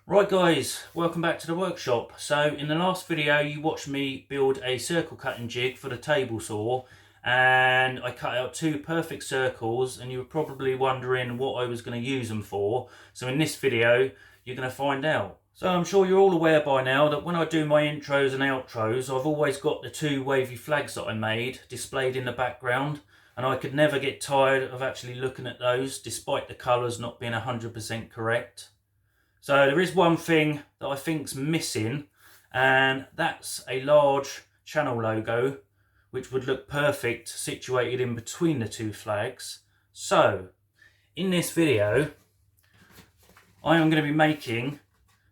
Right guys, welcome back to the workshop. So in the last video you watched me build a circle cutting jig for the table saw, and I cut out two perfect circles, and you were probably wondering what I was going to use them for. So in this video you're going to find out. So I'm sure you're all aware by now that when I do my intros and outros, I've always got the two wavy flags that I made displayed in the background, and I could never get tired of actually looking at those despite the colours not being 100% correct. So there is one thing that I think's missing, and that's a large channel logo which would look perfect situated in between the two flags. So in this video I am going to be making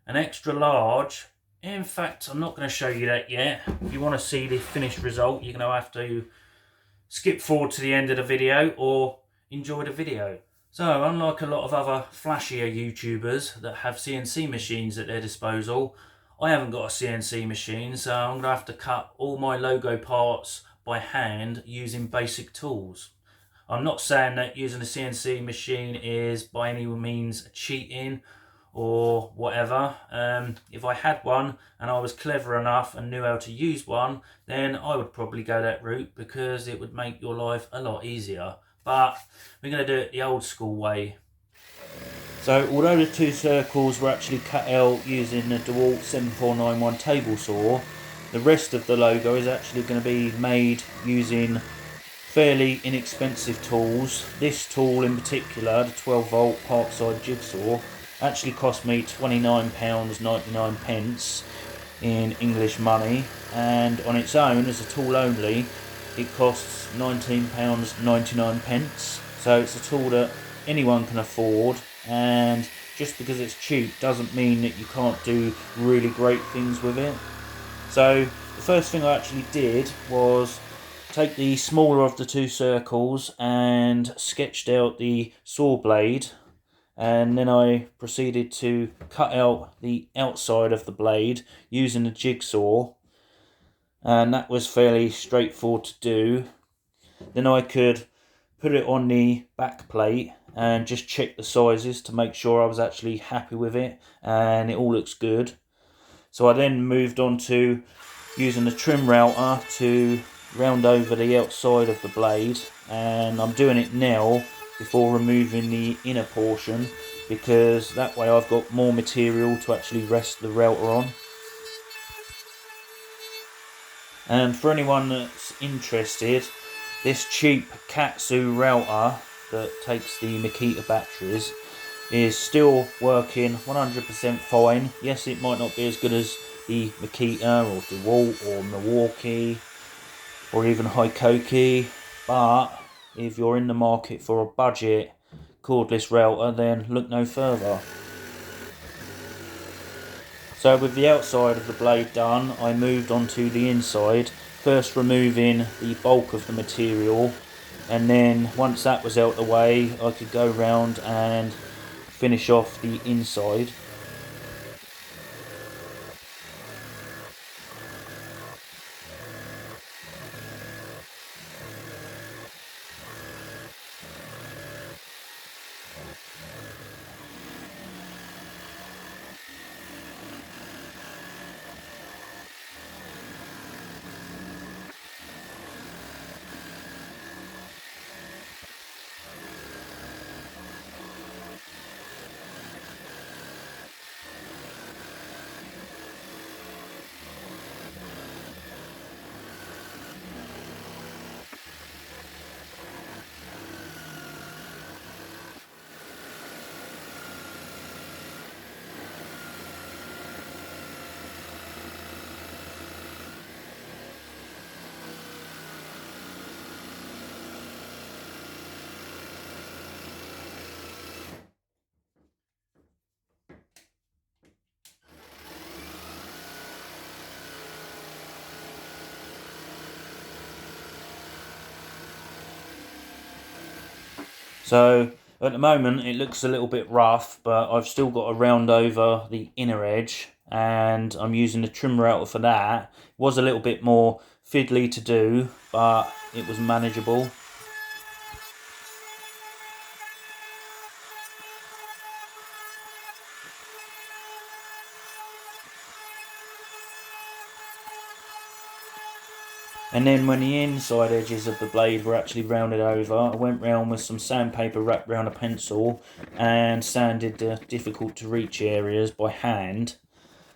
an extra large. In fact, I'm not going to show you that yet. If you want to see the finished result, you're going to have to skip forward to the end of the video or enjoy the video. So, unlike a lot of other flashier YouTubers that have CNC machines at their disposal, I haven't got a CNC machine, so I'm going to have to cut all my logo parts by hand using basic tools. I'm not saying that using a CNC machine is by any means cheating or whatever. If I had one and I was clever enough and knew how to use one, then I would probably go that route because it would make your life a lot easier. But we're going to do it the old school way. So although the two circles were actually cut out using the DeWalt 7491 table saw, the rest of the logo is actually going to be made using fairly inexpensive tools. This tool in particular, the 12 volt parkside jigsaw, actually cost me £29.99 in English money, and on its own as a tool only it costs £19.99. So it's a tool that anyone can afford, and just because it's cheap doesn't mean that you can't do really great things with it. So the first thing I actually did was take the smaller of the two circles and sketched out the saw blade, and then I proceeded to cut out the outside of the blade using a jigsaw, and that was fairly straightforward to do. Then I could put it on the back plate and just check the sizes to make sure I was actually happy with it and it all looks good. So I then moved on to using the trim router to round over the outside of the blade, and I'm doing it now before removing the inner portion because that way I've got more material to actually rest the router on. And for anyone that's interested, this cheap Katsu router that takes the Makita batteries is still working 100% fine. Yes, it might not be as good as the Makita or DeWalt or Milwaukee or even Hikoki, but if you're in the market for a budget cordless router, then look no further. So with the outside of the blade done, I moved on to the inside, first removing the bulk of the material, and then once that was out of the way I could go round and finish off the inside. So at the moment it looks a little bit rough, but I've still got to round over the inner edge, and I'm using the trim router for that. It was a little bit more fiddly to do, but it was manageable. And then when the inside edges of the blade were actually rounded over, I went round with some sandpaper wrapped round a pencil and sanded the difficult to reach areas by hand,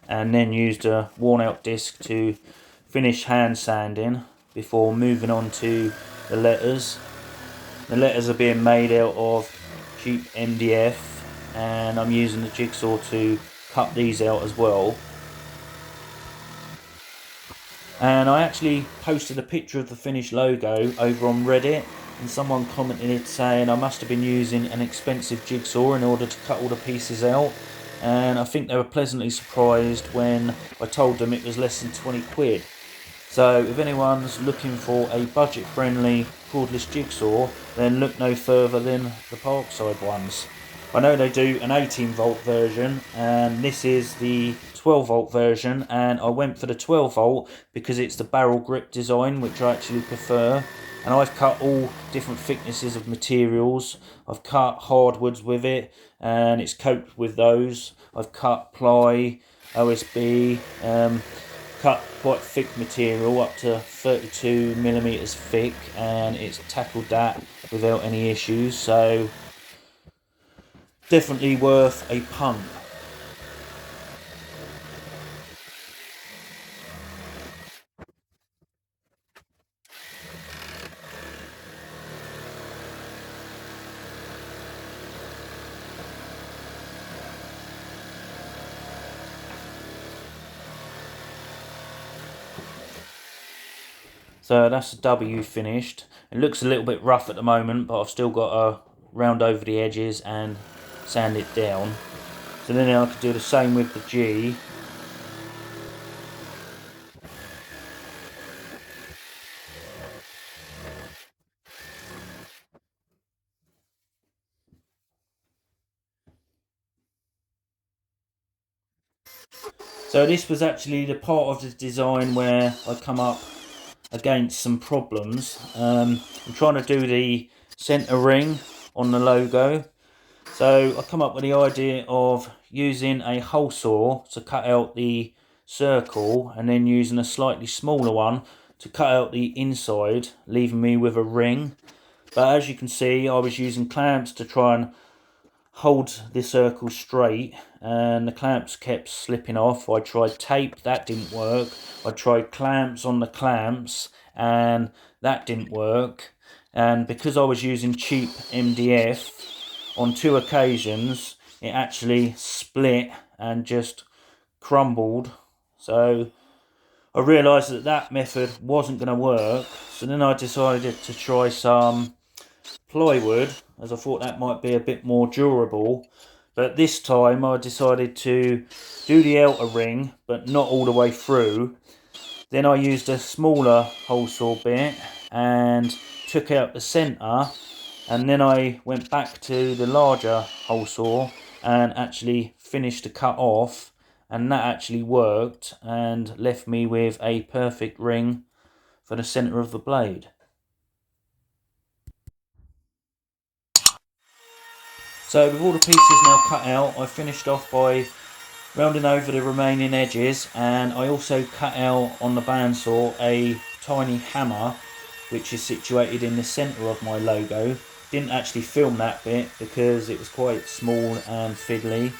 and then used a worn out disc to finish hand sanding before moving on to the letters. The letters are being made out of cheap MDF, and I'm using the jigsaw to cut these out as well. And I actually posted a picture of the finished logo over on Reddit, and someone commented saying I must have been using an expensive jigsaw in order to cut all the pieces out, and I think they were pleasantly surprised when I told them it was less than 20 quid. So if anyone's looking for a budget friendly cordless jigsaw, then look no further than the Parkside ones. I know they do an 18 volt version, and this is the 12 volt version, and I went for the 12 volt because it's the barrel grip design, which I actually prefer. And I've cut all different thicknesses of materials. I've cut hardwoods with it, and it's coped with those. I've cut ply, OSB, cut quite thick material up to 32 millimeters thick, and it's tackled that without any issues. So definitely worth a punt. So that's the W finished. It looks a little bit rough at the moment, but I've still got to round over the edges and sand it down. So then I could do the same with the G. So this was actually the part of the design where I come up against some problems. I'm trying to do the centre ring on the logo. So I come up with the idea of using a hole saw to cut out the circle, and then using a slightly smaller one to cut out the inside, leaving me with a ring. But as you can see, I was using clamps to try and hold the circle straight, and the clamps kept slipping off. I tried tape, that didn't work. I tried clamps on the clamps, and that didn't work. And because I was using cheap MDF, on two occasions it actually split and just crumbled. So I realised that that method wasn't going to work, so then I decided to try some plywood, as I thought that might be a bit more durable. But this time I decided to do the outer ring, but not all the way through. Then I used a smaller hole saw bit and took out the centre, and then I went back to the larger hole saw and actually finished the cut off, and that actually worked and left me with a perfect ring for the centre of the blade. So with all the pieces now cut out, I finished off by rounding over the remaining edges, and I also cut out on the bandsaw a tiny hammer which is situated in the centre of my logo. Didn't actually film that bit because it was quite small and fiddly.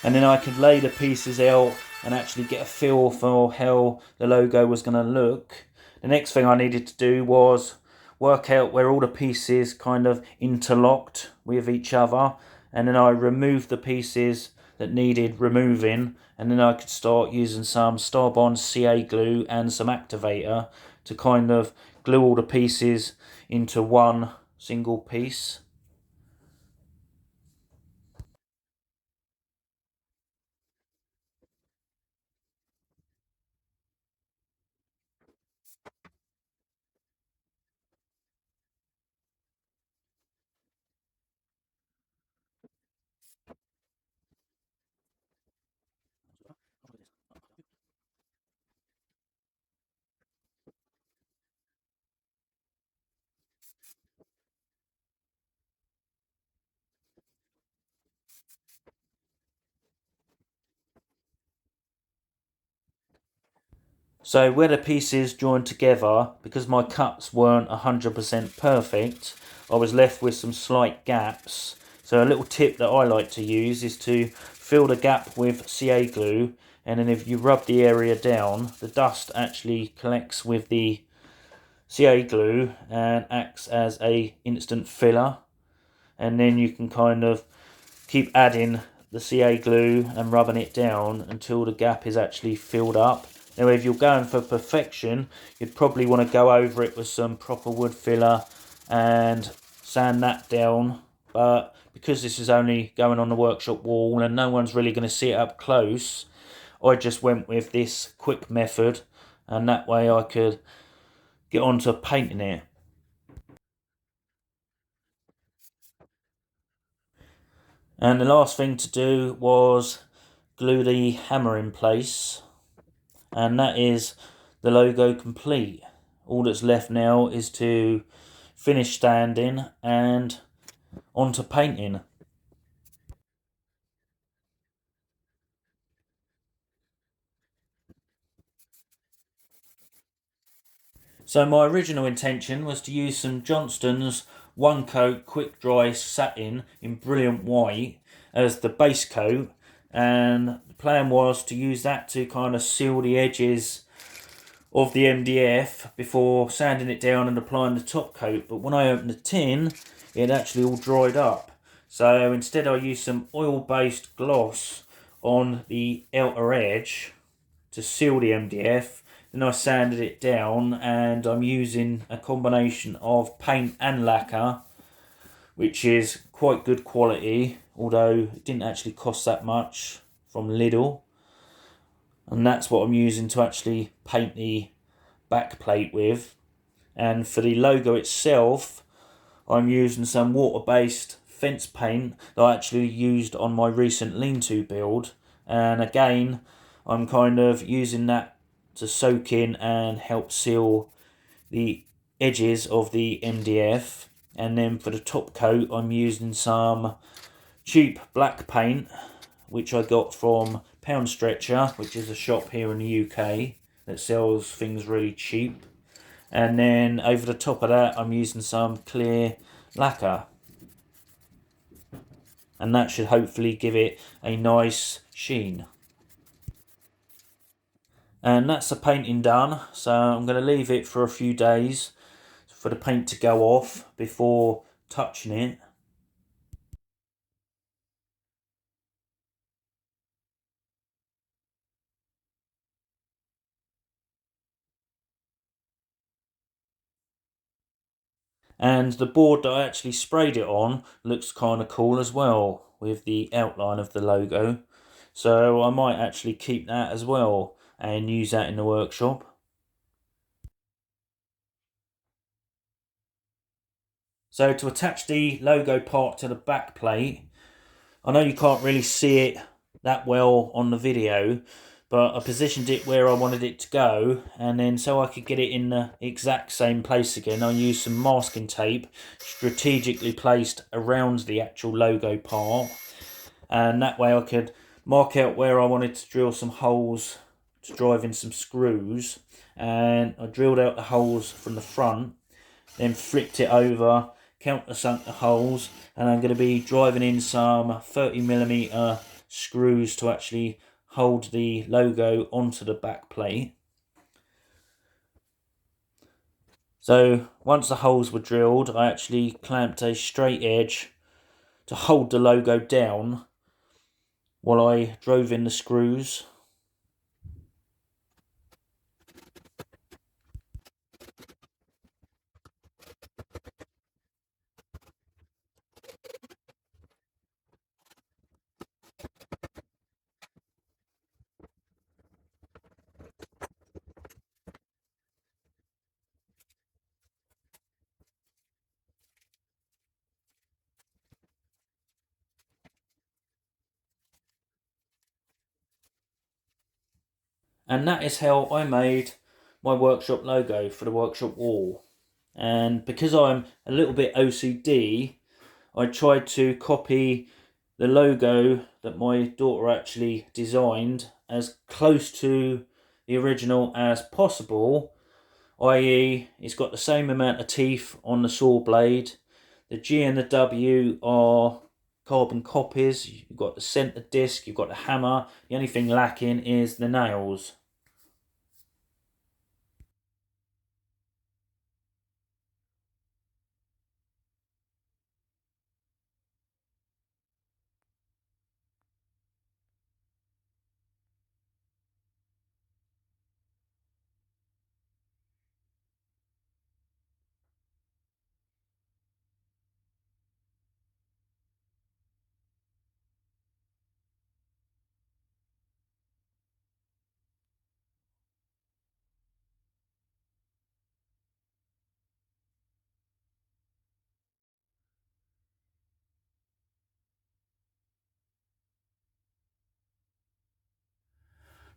And then I could lay the pieces out and actually get a feel for how the logo was going to look. The next thing I needed to do was work out where all the pieces kind of interlocked with each other, and then I removed the pieces that needed removing, and then I could start using some Starbond CA glue and some activator to kind of glue all the pieces into one single piece. So where the pieces joined together, because my cuts weren't 100% perfect, I was left with some slight gaps. So a little tip that I like to use is to fill the gap with CA glue, and then if you rub the area down, the dust actually collects with the CA glue and acts as a instant filler, and then you can kind of keep adding the CA glue and rubbing it down until the gap is actually filled up. Now if you're going for perfection, you'd probably want to go over it with some proper wood filler and sand that down, but because this is only going on the workshop wall and no one's really going to see it up close, I just went with this quick method, and that way I could get on to painting it. And the last thing to do was glue the hammer in place, and that is the logo complete. All that's left now is to finish standing and onto painting. So my original intention was to use some Johnston's one coat quick dry satin in brilliant white as the base coat, and the plan was to use that to kind of seal the edges of the MDF before sanding it down and applying the top coat. But when I opened the tin, it actually all dried up. So instead I used some oil-based gloss on the outer edge to seal the MDF. Then I sanded it down, and I'm using a combination of paint and lacquer, which is quite good quality, although it didn't actually cost that much, from Lidl. And that's what I'm using to actually paint the back plate with. And for the logo itself, I'm using some water-based fence paint that I actually used on my recent lean-to build, and again I'm kind of using that to soak in and help seal the edges of the MDF. And then for the top coat, I'm using some cheap black paint which I got from Pound Stretcher, which is a shop here in the UK that sells things really cheap. And then over the top of that, I'm using some clear lacquer, and that should hopefully give it a nice sheen. And that's the painting done, so I'm going to leave it for a few days for the paint to go off before touching it. And the board that I actually sprayed it on looks kind of cool as well, with the outline of the logo. So I might actually keep that as well and use that in the workshop. So to attach the logo part to the back plate, I know you can't really see it that well on the video, but I positioned it where I wanted it to go, and then so I could get it in the exact same place again, I used some masking tape strategically placed around the actual logo part, and that way I could mark out where I wanted to drill some holes to drive in some screws. And I drilled out the holes from the front, then flipped it over, countersunk the holes, and I'm going to be driving in some 30mm screws to actually hold the logo onto the back plate. So once the holes were drilled, I actually clamped a straight edge to hold the logo down while I drove in the screws. And that is how I made my workshop logo for the workshop wall. And because I'm a little bit OCD, I tried to copy the logo that my daughter actually designed as close to the original as possible, i.e. it's got the same amount of teeth on the saw blade. The G and the W are carbon copies. You've got the centre disc, you've got the hammer. The only thing lacking is the nails.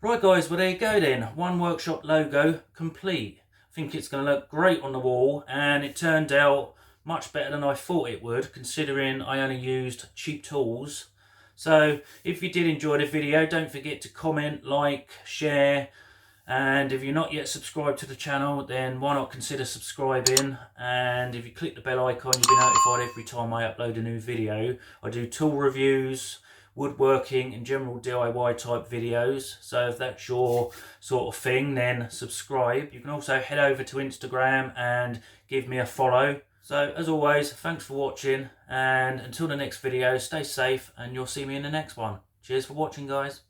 Right guys, well there you go then. One workshop logo complete. I think it's going to look great on the wall, and it turned out much better than I thought it would, considering I only used cheap tools. So if you did enjoy the video, don't forget to comment, like, share, and if you're not yet subscribed to the channel, then why not consider subscribing. And if you click the bell icon, you'll be notified every time I upload a new video. I do tool reviews, woodworking and general DIY type videos, so if that's your sort of thing, then subscribe. You can also head over to Instagram and give me a follow. So as always, thanks for watching, and until the next video, stay safe and you'll see me in the next one. Cheers for watching guys.